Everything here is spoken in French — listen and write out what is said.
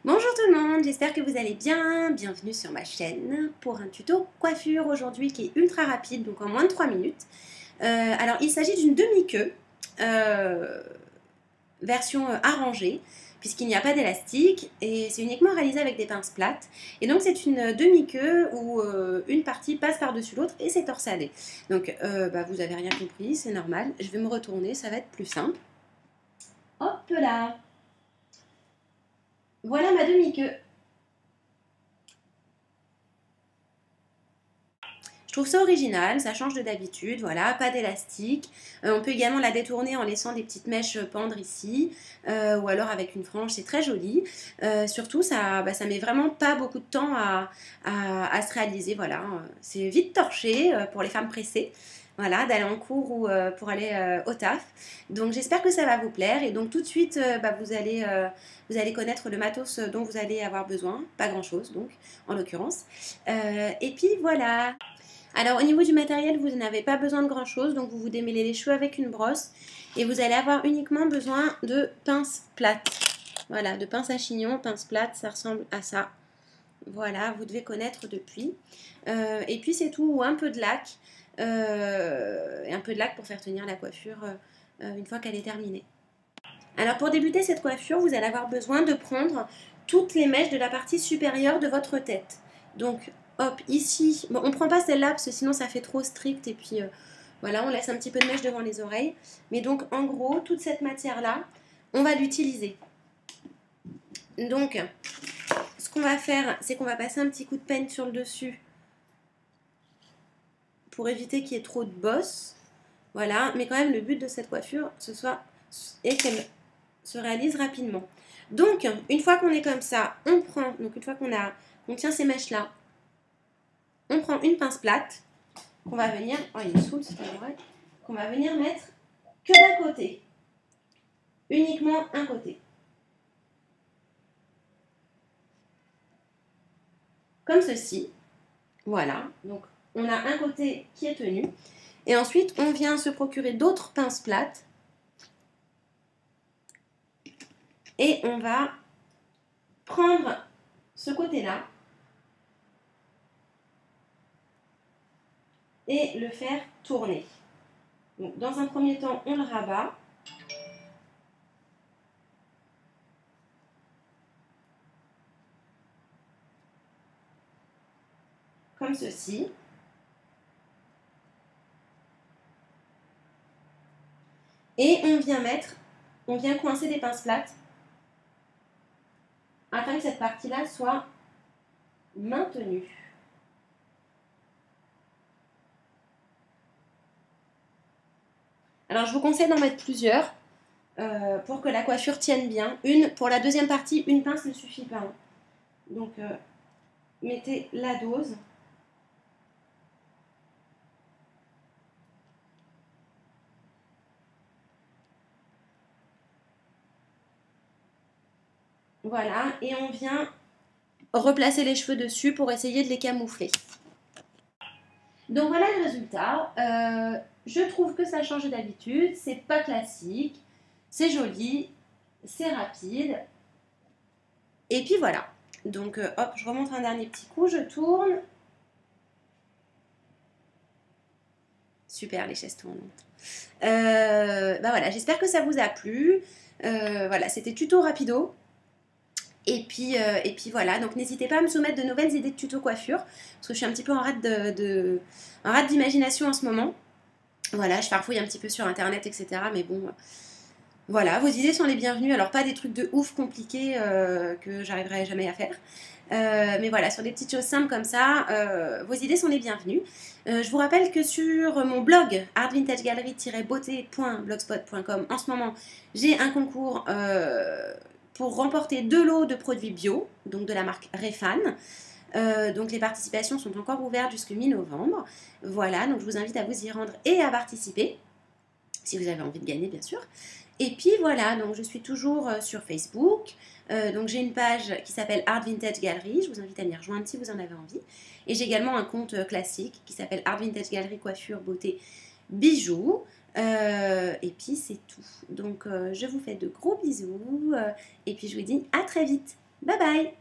Bonjour tout le monde, j'espère que vous allez bien. Bienvenue sur ma chaîne pour un tuto coiffure aujourd'hui qui est ultra rapide, donc en moins de 3 minutes. Alors il s'agit d'une demi-queue, euh, version arrangée, puisqu'il n'y a pas d'élastique et c'est uniquement réalisé avec des pinces plates. Et donc c'est une demi-queue où une partie passe par-dessus l'autre et c'est torsadé. Donc vous avez rien compris, c'est normal. Je vais me retourner, ça va être plus simple. Hop là! Voilà ma demi-queue. Je trouve ça original, ça change de d'habitude, voilà, pas d'élastique. On peut également la détourner en laissant des petites mèches pendre ici, ou alors avec une frange, c'est très joli. Surtout, ça met vraiment pas beaucoup de temps à se réaliser, voilà. C'est vite torché pour les femmes pressées, voilà, d'aller en cours ou pour aller au taf. Donc j'espère que ça va vous plaire et donc tout de suite, vous allez connaître le matos dont vous allez avoir besoin, pas grand chose donc, en l'occurrence. Et puis voilà. Alors au niveau du matériel, vous n'avez pas besoin de grand chose, donc vous vous démêlez les cheveux avec une brosse et vous allez avoir uniquement besoin de pinces plates. Voilà, de pinces à chignon, pinces plates, ça ressemble à ça. Voilà, vous devez connaître depuis. Et puis c'est tout, ou un peu de lac, et un peu de lac pour faire tenir la coiffure une fois qu'elle est terminée. Alors pour débuter cette coiffure, vous allez avoir besoin de prendre toutes les mèches de la partie supérieure de votre tête. Donc hop, ici, bon, on ne prend pas celle-là parce que sinon ça fait trop strict et puis voilà, on laisse un petit peu de mèche devant les oreilles. Mais donc en gros, toute cette matière-là, on va l'utiliser. Donc ce qu'on va faire, c'est qu'on va passer un petit coup de peigne sur le dessus pour éviter qu'il y ait trop de bosses. Voilà, mais quand même le but de cette coiffure, est qu'elle se réalise rapidement. Donc, une fois qu'on est comme ça, on prend, donc une fois qu'on tient ces mèches-là, on prend une pince plate qu'on va venir, oh il est saoul, c'est pas vrai, qu'on va venir mettre que d'un côté, uniquement un côté. Comme ceci, voilà, donc on a un côté qui est tenu, et ensuite on vient se procurer d'autres pinces plates, et on va prendre ce côté-là, et le faire tourner. Donc, dans un premier temps, on le rabat. Comme ceci. Et on vient coincer des pinces plates afin que cette partie-là soit maintenue. Alors je vous conseille d'en mettre plusieurs pour que la coiffure tienne bien. Pour la deuxième partie, une pince ne suffit pas. Hein. Donc mettez la dose. Voilà, et on vient replacer les cheveux dessus pour essayer de les camoufler. Donc voilà le résultat. Je trouve que ça change d'habitude, c'est pas classique, c'est joli, c'est rapide. Et puis voilà. Donc hop, je remonte un dernier petit coup, je tourne. Super, les chaises tournantes. Voilà, j'espère que ça vous a plu. Voilà, c'était tuto rapido. Et puis voilà, donc n'hésitez pas à me soumettre de nouvelles idées de tuto coiffure, parce que je suis un petit peu en rate d'imagination en ce moment. Voilà, je farfouille un petit peu sur internet, etc. Mais bon, voilà, vos idées sont les bienvenues. Alors pas des trucs de ouf compliqués que j'arriverai jamais à faire. Mais voilà, sur des petites choses simples comme ça, vos idées sont les bienvenues. Je vous rappelle que sur mon blog artvintagegallery-beauté.blogspot.com, en ce moment, j'ai un concours pour remporter 2 lots de produits bio, donc de la marque Refan. Donc les participations sont encore ouvertes jusqu'au mi-novembre. Voilà, donc je vous invite à vous y rendre et à participer, si vous avez envie de gagner bien sûr. Et puis voilà, donc je suis toujours sur Facebook. Donc j'ai une page qui s'appelle Art Vintage Gallery. Je vous invite à m'y rejoindre si vous en avez envie. Et j'ai également un compte classique qui s'appelle Art Vintage Gallery Coiffure, Beauté, Bijoux. Et puis c'est tout. Donc je vous fais de gros bisous. Et puis je vous dis à très vite. Bye bye!